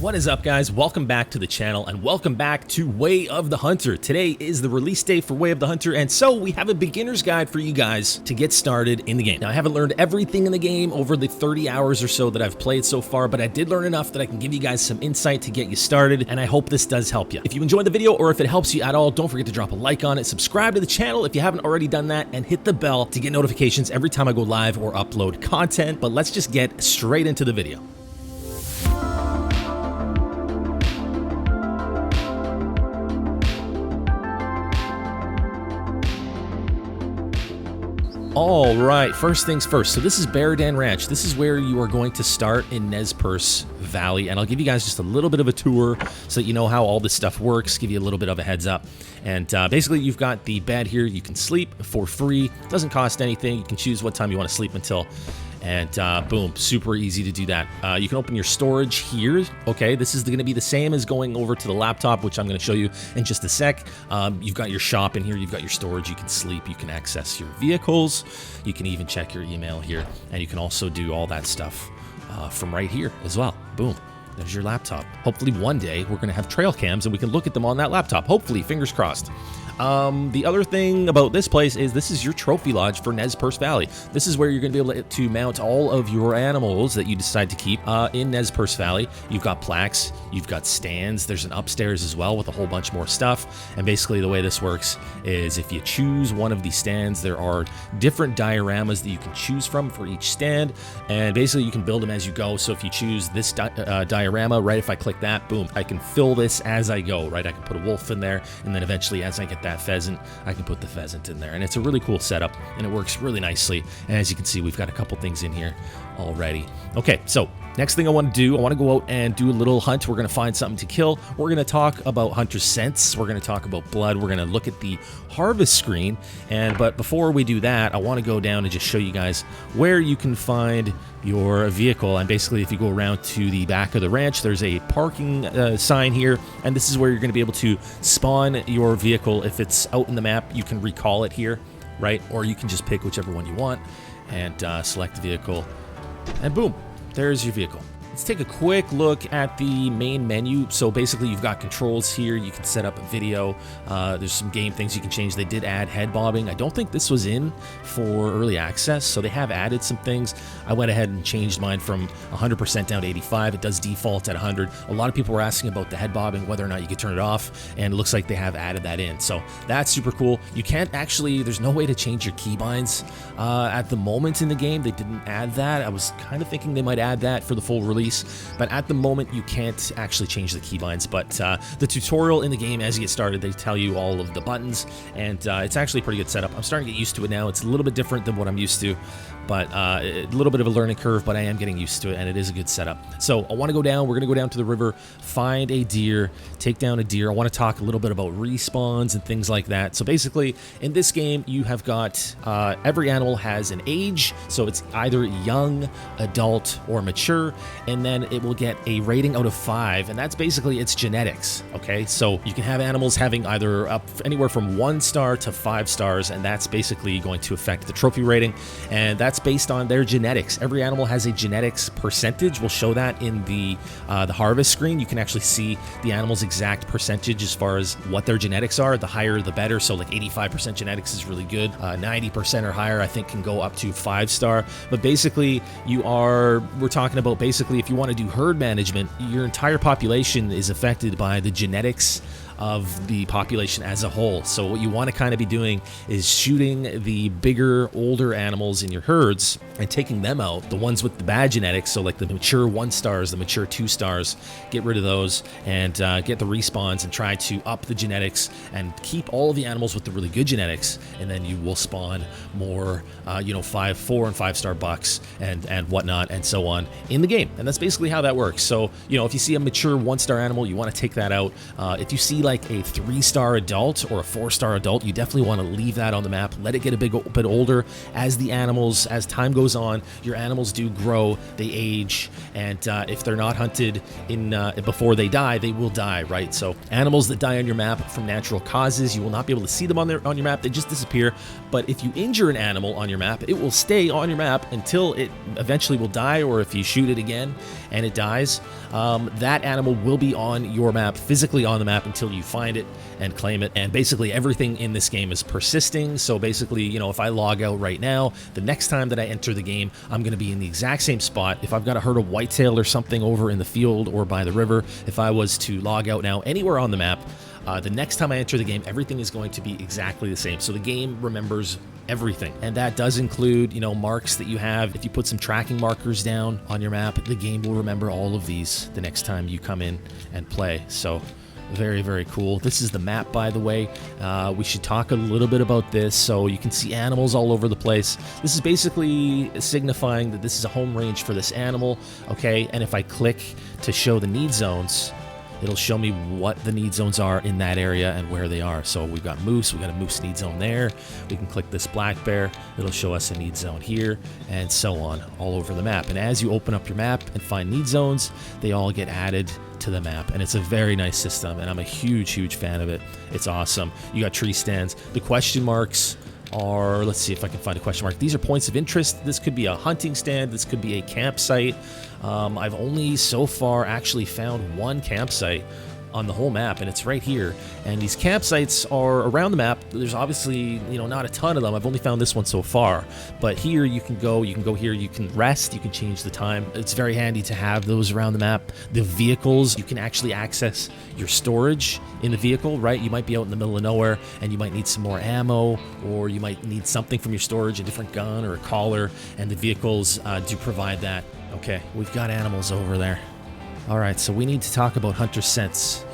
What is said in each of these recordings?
What is up, guys? Welcome back to the channel and welcome back to Way of the Hunter. Today is the release day for Way of the Hunter, and so we have a beginner's guide for you guys to get started in the game. Now, I haven't learned everything in the game over the 30 hours or so that I've played so far, but I did learn enough that I can give you guys some insight to get you started, and I hope this does help you. If you enjoyed the video or if it helps you at all, don't forget to drop a like on it, subscribe to the channel if you haven't already done that, and hit the bell to get notifications every time I go live or upload content. But let's just get straight into the video. All right, first things first. So this is Baradan Ranch. This is where you are going to start in Nez Perce Valley, and I'll give you guys just a little bit of a tour so that you know how all this stuff works, give you a little bit of a heads up. And basically, you've got the bed here. You can sleep for free. It doesn't cost anything. You can choose what time you want to sleep until. And boom, super easy to do that. You can open your storage here. Okay, this is going to be the same as going over to the laptop, which I'm going to show you in just a sec. You've got your shop in here. You've got your storage. You can sleep. You can access your vehicles. You can even check your email here. And you can also do all that stuff from right here as well. Boom. There's your laptop. Hopefully one day we're going to have trail cams and we can look at them on that laptop. Hopefully, fingers crossed. The other thing about this place is this is your trophy lodge for Nez Perce Valley. This is where you're going to be able to mount all of your animals that you decide to keep in Nez Perce Valley. You've got plaques, you've got stands, there's an upstairs as well with a whole bunch more stuff. And basically the way this works is if you choose one of these stands, there are different dioramas that you can choose from for each stand. And basically you can build them as you go. So if you choose this diorama, right, if I click that, boom, I can fill this as I go, right? I can put a wolf in there, and then eventually as I get that pheasant, I can put the pheasant in there. And it's a really cool setup, and it works really nicely. And as you can see, we've got a couple things in here already. Okay, so next thing I want to do, I want to go out and do a little hunt. We're going to find something to kill. We're going to talk about hunter scents. We're going to talk about blood. We're going to look at the harvest screen. But before we do that, I want to go down and just show you guys where you can find your vehicle. And basically, if you go around to the back of the ranch, there's a parking sign here, and this is where you're going to be able to spawn your vehicle. If it's out in the map, you can recall it here, right? Or you can just pick whichever one you want and select the vehicle, and boom, there's your vehicle. Let's take a quick look at the main menu. So basically you've got controls here. You can set up a video. There's some game things you can change. They did add head bobbing. I don't think this was in for early access, so they have added some things. I went ahead and changed mine from 100% down to 85. It does default at 100. A lot of people were asking about the head bobbing, whether or not you could turn it off, and it looks like they have added that in. So that's super cool. You can't actually, there's no way to change your keybinds at the moment in the game. They didn't add that. I was kind of thinking they might add that for the full release. But at the moment, you can't actually change the keybinds. But the tutorial in the game, as you get started, they tell you all of the buttons, and it's actually a pretty good setup. I'm starting to get used to it now. It's a little bit different than what I'm used to, but a little bit of a learning curve, but I am getting used to it, and it is a good setup. So I want to go down. We're going to go down to the river, find a deer, take down a deer. I want to talk a little bit about respawns and things like that. So basically, in this game, you have got every animal has an age, so it's either young, adult, or mature, and then it will get a rating out of 5, and that's basically its genetics. Okay, so you can have animals having either up anywhere from 1 star to 5 stars, and that's basically going to affect the trophy rating, and that's based on their genetics. Every animal has a genetics percentage. We'll show that in the harvest screen. You can actually see the animal's exact percentage as far as what their genetics are. The higher, the better. So like 85% genetics is really good. 90% or higher, I think, can go up to 5 star. But basically, we're talking about basically if you want to do herd management, your entire population is affected by the genetics of the population as a whole. So what you want to kind of be doing is shooting the bigger, older animals in your herds and taking them out, the ones with the bad genetics, so like the mature 1 stars, the mature 2 stars, get rid of those and get the respawns and try to up the genetics and keep all of the animals with the really good genetics, and then you will spawn more, 4 and 5 star bucks and whatnot and so on in the game. And that's basically how that works. So, if you see a mature 1 star animal, you want to take that out. If you see like a 3-star adult or a 4-star adult, you definitely want to leave that on the map. Let it get a bit older. As time goes on, your animals do grow, they age, and if they're not hunted before they die, they will die, right? So animals that die on your map from natural causes, you will not be able to see them on your map. They just disappear. But if you injure an animal on your map, it will stay on your map until it eventually will die, or if you shoot it again and it dies, that animal will be on your map, physically on the map, until you find it and claim it. And basically everything in this game is persisting. So basically, if I log out right now, the next time that I enter the game, I'm going to be in the exact same spot. If I've got a herd of whitetail or something over in the field or by the river, if I was to log out now anywhere on the map, the next time I enter the game, everything is going to be exactly the same. So the game remembers everything. And that does include, marks that you have. If you put some tracking markers down on your map, the game will remember all of these the next time you come in and play. So very, very cool. This is the map, by the way. We should talk a little bit about this. So you can see animals all over the place. This is basically signifying that this is a home range for this animal, okay? And if I click to show the need zones, it'll show me what the need zones are in that area and where they are. So we've got moose, we've got a moose need zone there. We can click this black bear, it'll show us a need zone here, and so on, all over the map. And as you open up your map and find need zones, they all get added to the map. And it's a very nice system, and I'm a huge, huge fan of it. It's awesome. You got tree stands. The question marks are, let's see if I can find a question mark. These are points of interest. This could be a hunting stand. This could be a campsite. I've only so far actually found one campsite on the whole map, and it's right here. And these campsites are around the map. There's obviously, not a ton of them. I've only found this one so far. But here you can go here, you can rest, you can change the time. It's very handy to have those around the map. The vehicles, you can actually access your storage in the vehicle, right? You might be out in the middle of nowhere and you might need some more ammo, or you might need something from your storage, a different gun or a collar, and the vehicles do provide that. Okay, we've got animals over there. All right, so we need to talk about hunter scents.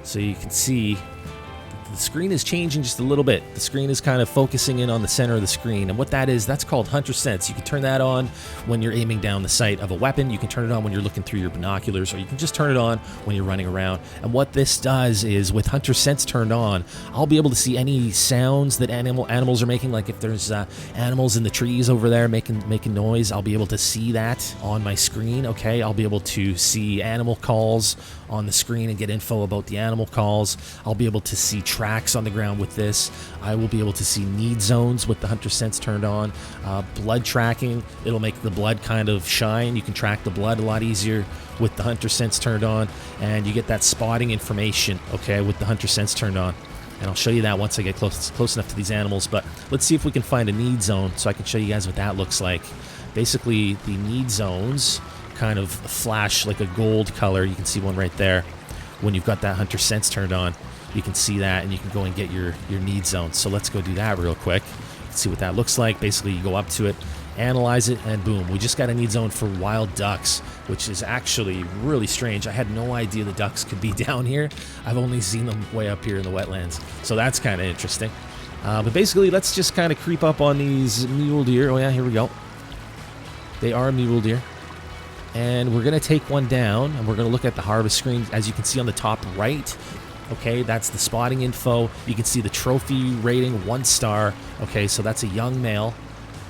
So you can see the screen is changing just a little bit. The screen is kind of focusing in on the center of the screen. And what that is, that's called hunter scents. You can turn that on when you're aiming down the sight of a weapon. You can turn it on when you're looking through your binoculars, or you can just turn it on when you're running around. And what this does is, with hunter scents turned on, I'll be able to see any sounds that animals are making. Like if there's animals in the trees over there making noise, I'll be able to see that on my screen, okay? I'll be able to see animal calls on the screen and get info about the animal calls. I'll be able to see tracks on the ground with this. I will be able to see need zones with the hunter scents turned on. Blood tracking, it'll make the blood kind of shine. You can track the blood a lot easier with the hunter scents turned on, and you get that spotting information, okay, with the hunter scents turned on. And I'll show you that once I get close enough to these animals. But let's see if we can find a need zone so I can show you guys what that looks like. Basically, the need zones kind of flash like a gold color. You can see one right there. When you've got that hunter scents turned on, you can see that, and you can go and get your need zone. So let's go do that real quick. Let's see what that looks like. Basically, you go up to it, analyze it, and boom, we just got a need zone for wild ducks, which is actually really strange. I had no idea the ducks could be down here. I've only seen them way up here in the wetlands. So that's kind of interesting. But basically, let's just kind of creep up on these mule deer. Oh yeah, here we go. They are mule deer. And we're going to take one down, and we're going to look at the harvest screen. As you can see on the top right, okay, that's the spotting info. You can see the trophy rating, 1 star. Okay, so that's a young male,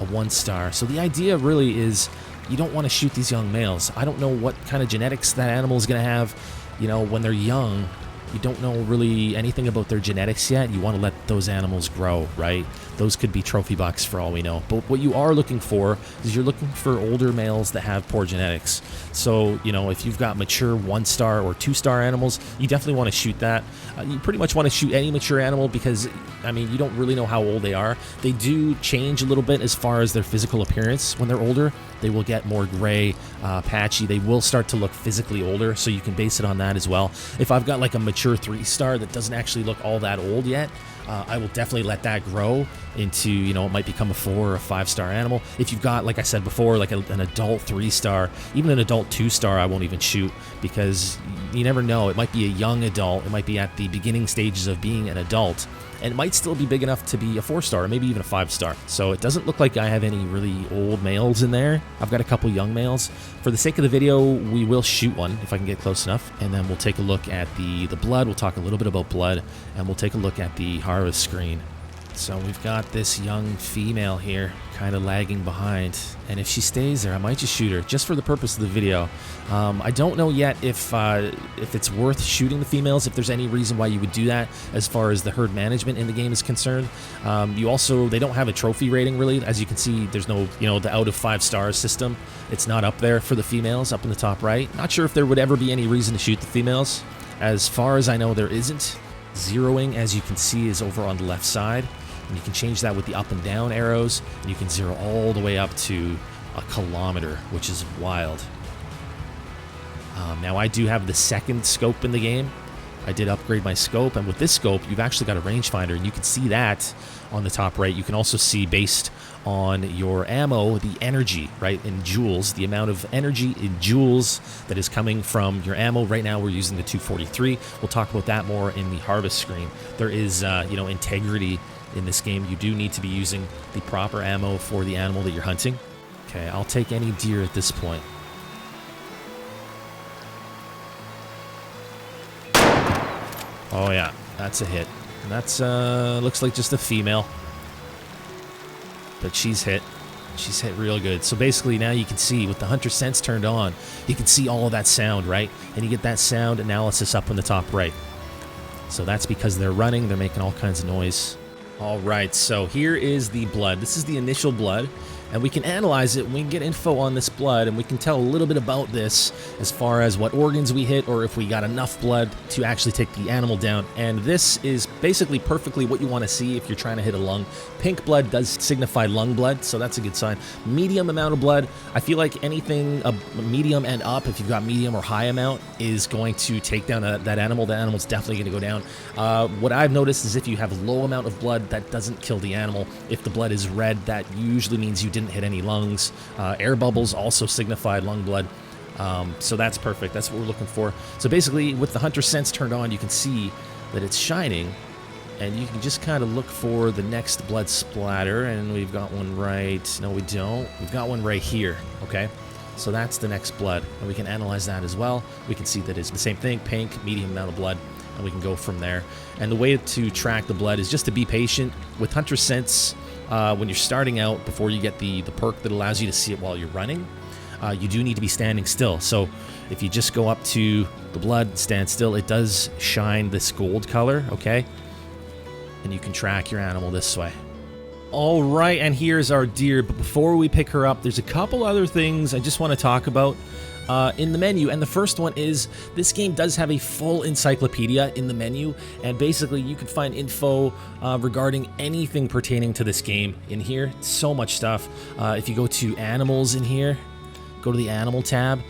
a 1 star. So the idea really is you don't want to shoot these young males. I don't know what kind of genetics that animal is going to have, when they're young. You don't know really anything about their genetics yet. You want to let those animals grow, right? Those could be trophy bucks for all we know. But what you are looking for is you're looking for older males that have poor genetics. So, if you've got mature 1-star or 2-star animals, you definitely want to shoot that. You pretty much want to shoot any mature animal because, you don't really know how old they are. They do change a little bit as far as their physical appearance. When they're older, they will get more gray, patchy. They will start to look physically older, so you can base it on that as well. If I've got like a mature 3-star that doesn't actually look all that old yet, I will definitely let that grow into, it might become a 4 or a 5-star animal. If you've got, like I said before, like an adult 3-star, even an adult 2-star, I won't even shoot because, You never know. It might be a young adult. It might be at the beginning stages of being an adult. And it might still be big enough to be a 4-star, or maybe even a 5-star. So it doesn't look like I have any really old males in there. I've got a couple young males. For the sake of the video, we will shoot one if I can get close enough. And then we'll take a look at the blood. We'll talk a little bit about blood. And we'll take a look at the harvest screen. So we've got this young female here, kind of lagging behind. And if she stays there, I might just shoot her, just for the purpose of the video. I don't know yet if it's worth shooting the females, if there's any reason why you would do that as far as the herd management in the game is concerned. They don't have a trophy rating, really. As you can see, there's no, the out of 5 stars system. It's not up there for the females, up in the top right. Not sure if there would ever be any reason to shoot the females. As far as I know, there isn't. Zeroing, as you can see, is over on the left side. And you can change that with the up and down arrows, and you can zero all the way up to a kilometer, which is wild. Now I do have the second scope in the game. I did upgrade my scope, and with this scope, you've actually got a rangefinder, and you can see that on the top right. You can also see, based on your ammo, the energy, right, in joules, the amount of energy in joules that is coming from your ammo. Right now, we're using the 243. We'll talk about that more in the harvest screen. There is, integrity in this game. You do need to be using the proper ammo for the animal that you're hunting. Okay, I'll take any deer at this point. Oh yeah, that's a hit. And that's looks like just a female. But she's hit. She's hit real good. So basically now you can see, with the hunter sense turned on, you can see all of that sound, right? And you get that sound analysis up in the top right. So that's because they're running, they're making all kinds of noise. All right, so here is the blood. This is the initial blood, and we can analyze it. We can get info on this blood, and we can tell a little bit about this as far as what organs we hit, or if we got enough blood to actually take the animal down. And this is basically perfectly what you want to see if you're trying to hit a lung. Pink blood does signify lung blood, so that's a good sign. Medium amount of blood, I feel like anything medium and up, if you've got medium or high amount, is going to take down that animal. That animal's definitely going to go down. What I've noticed is if you have a low amount of blood, that doesn't kill the animal. If the blood is red, that usually means you didn't hit any lungs. Air bubbles also signify lung blood. So that's perfect. That's what we're looking for. So basically, with the hunter sense turned on, you can see that it's shining, and you can just kind of look for the next blood splatter. And we've got one right. No, we don't. We've got one right here. Okay. So that's the next blood, and we can analyze that as well. We can see that it's the same thing, pink, medium amount of blood, and we can go from there. And the way to track the blood is just to be patient. With hunter sense, when you're starting out, before you get the perk that allows you to see it while you're running, you do need to be standing still. So if you just go up to the blood, stand still, it does shine this gold color, okay? And you can track your animal this way. All right, and here's our deer. But before we pick her up, there's a couple other things I just want to talk about in the menu. And the first one is, this game does have a full encyclopedia in the menu, and basically you can find info regarding anything pertaining to this game in here. So much stuff. If you go to animals in here, go to the animal tab,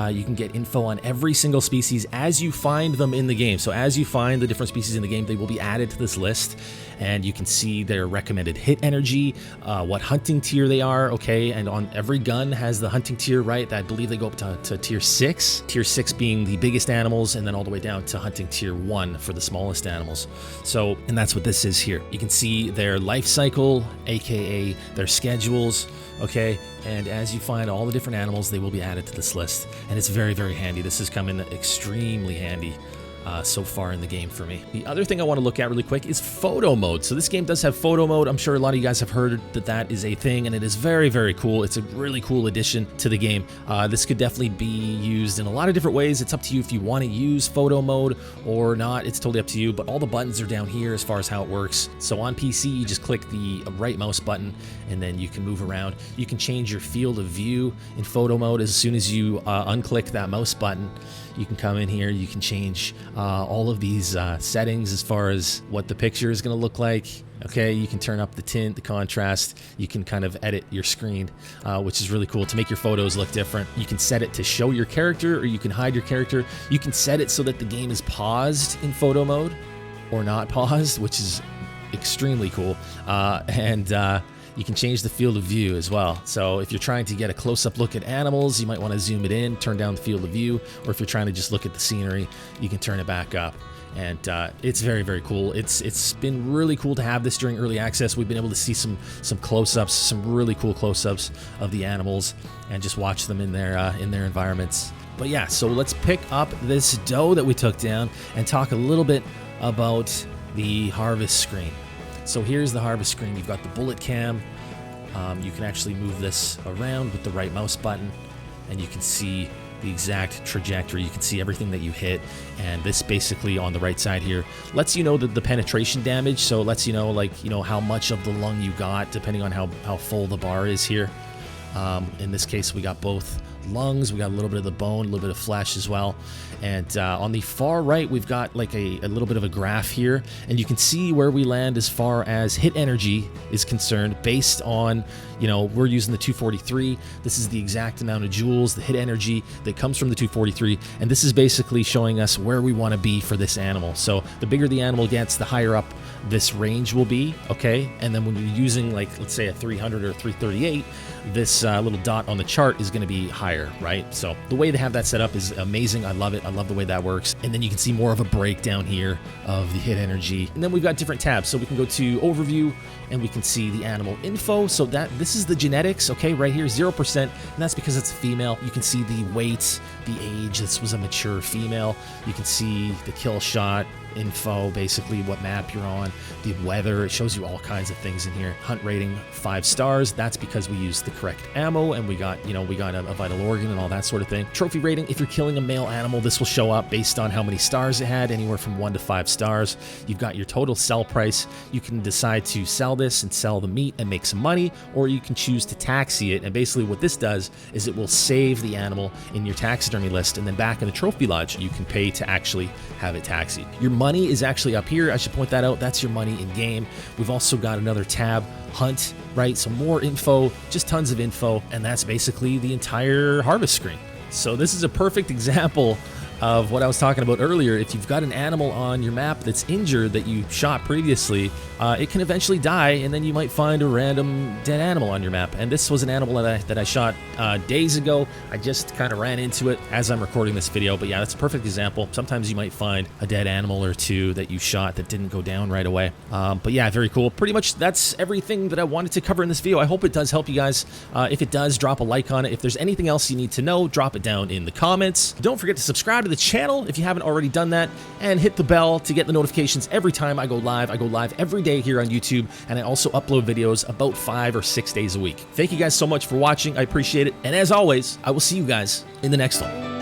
you can get info on every single species as you find them in the game. So as you find the different species in the game, they will be added to this list, and you can see their recommended hit energy, what hunting tier they are, okay? And on every gun has the hunting tier, right? I believe they go up to tier 6. Tier 6 being the biggest animals, and then all the way down to hunting tier 1 for the smallest animals. So, and that's what this is here. You can see their life cycle, aka their schedules, okay? And as you find all the different animals, they will be added to this list. And it's very, very handy. This has come in extremely handy so far in the game for me. The other thing I want to look at really quick is photo mode. So this game does have photo mode. I'm sure a lot of you guys have heard that that is a thing, and it is very, very cool. It's a really cool addition to the game. This could definitely be used in a lot of different ways. It's up to you if you want to use photo mode or not. It's totally up to you, but all the buttons are down here as far as how it works. So on PC, you just click the right mouse button, and then you can move around. You can change your field of view in photo mode as soon as you unclick that mouse button. You can come in here, you can change all of these settings as far as what the picture is going to look like. Okay, you can turn up the tint, the contrast. You can kind of edit your screen, which is really cool to make your photos look different. You can set it to show your character, or you can hide your character. You can set it so that the game is paused in photo mode or not paused, which is extremely cool. you can change the field of view as well. So if you're trying to get a close-up look at animals, you might want to zoom it in, turn down the field of view, or if you're trying to just look at the scenery, you can turn it back up. And it's very, very cool. It's been really cool to have this during early access. We've been able to see some close-ups, some really cool close-ups of the animals, and just watch them in their environments. But yeah, so let's pick up this doe that we took down and talk a little bit about the harvest screen. So here's the harvest screen. You've got the bullet cam. You can actually move this around with the right mouse button, and you can see the exact trajectory. You can see everything that you hit, and this basically on the right side here lets you know the penetration damage. So it lets you know, like, you know, how much of the lung you got depending on how full the bar is here. In this case, we got both lungs, we got a little bit of the bone, a little bit of flesh as well. And on the far right, we've got like a little bit of a graph here, and you can see where we land as far as hit energy is concerned based on, you know, we're using the 243. This is the exact amount of joules, the hit energy that comes from the 243, and this is basically showing us where we want to be for this animal. So the bigger the animal gets, the higher up this range will be, okay? And then when you're using, like, let's say a 300 or 338, this little dot on the chart is going to be higher, right? So the way they have that set up is amazing. I love it. I love the way that works. And then you can see more of a breakdown here of the hit energy. And then we've got different tabs. So we can go to overview, and we can see the animal info. So this is the genetics, okay, right here, 0%, and that's because it's a female. You can see the weight, the age. This was a mature female. You can see the kill shot info, basically what map you're on, the weather. It shows you all kinds of things in here. Hunt rating 5 stars. That's because we used the correct ammo, and we got a vital organ and all that sort of thing. Trophy rating, if you're killing a male animal, this will show up based on how many stars it had, anywhere from 1 to 5 stars. You've got your total sell price. You can decide to sell this and sell the meat and make some money, or you can choose to taxi it. And basically what this does is it will save the animal in your taxidermy list, and then back in the trophy lodge, you can pay to actually have it taxied. Your money is actually up here. I should point that out. That's your money in game. We've also got another tab, hunt, right? So more info, just tons of info, and that's basically the entire harvest screen. So this is a perfect example of what I was talking about earlier. If you've got an animal on your map that's injured that you shot previously, it can eventually die, and then you might find a random dead animal on your map. And this was an animal that I shot days ago. I just kind of ran into it as I'm recording this video. But yeah, that's a perfect example. Sometimes you might find a dead animal or two that you shot that didn't go down right away. But yeah, very cool. Pretty much that's everything that I wanted to cover in this video. I hope it does help you guys. If it does, drop a like on it. If there's anything else you need to know, drop it down in the comments. Don't forget to subscribe to the channel if you haven't already done that, and hit the bell to get the notifications every time I go live. I go live every day here on YouTube, and I also upload videos about 5 or 6 days a week. Thank you guys so much for watching. I appreciate it. And as always, I will see you guys in the next one.